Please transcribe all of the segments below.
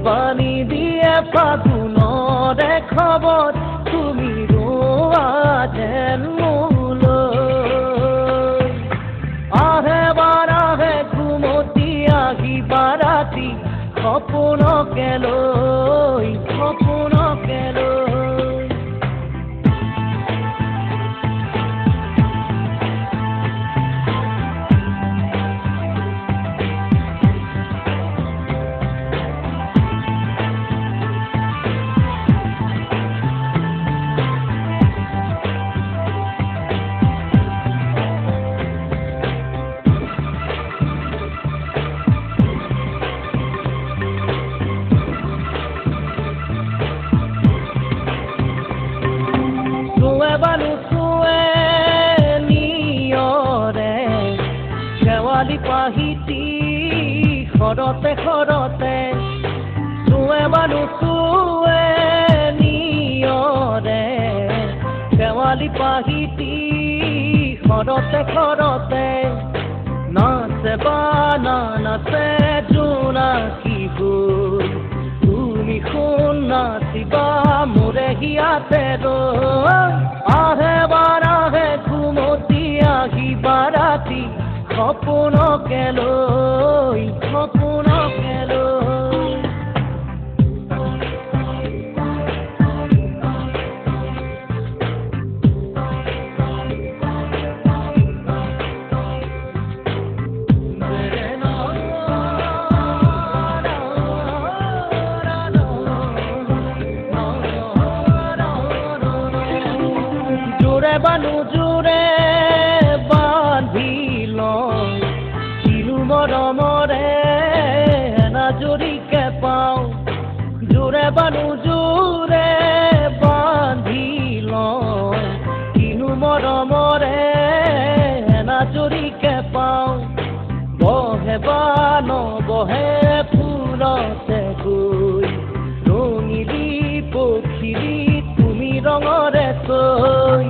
বাণী দিয়ে ফাগুনৰে খবৰ তুমি ৰোৱা যেন মোলৈ আহে বাৰাহে ঘুমতি আহিবা ৰাতি সপোনকে লৈ পাহিতি খৰতে চুৱে বানু চুৱে নিয়ৰে শেৱালি পাহিতি খৰতে নাচে বা নাচে জোনাকী ফুল তুমি শুন নাচিবা মোৰে হিয়াতে আহে বাৰাহে ঘুমতি আহিবা ৰাতি সপোনকে লৈ জোৰে বানু জোৰে মৰমৰে নাজৰিকে পাওঁ জোৰে বানু জোৰে বান্ধি লওঁ কিনো মৰমৰে নাজৰিকে পাওঁ বহে বা নবহে ফুলতে গৈ ৰঙিলী পখিৰী তুমি ৰঙৰে থৈ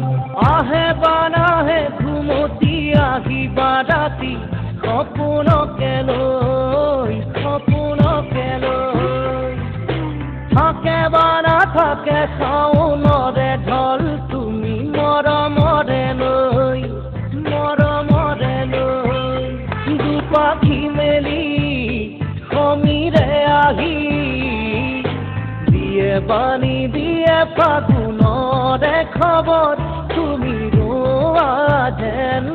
আহে বা নাহে ঘুমতি আহিবা ৰাতি সপোনকে লৈ থাকে বা নাথাকে শাওনৰে ঢল তুমি মৰমৰে লৈ দুপাখি মেলি সমীৰে আহি দিয়ে বাণী দিয়ে ফাগুনৰে খবৰ তুমি ৰোৱা যেন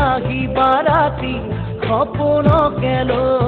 আহিবা ৰাতি সপোনকে লৈ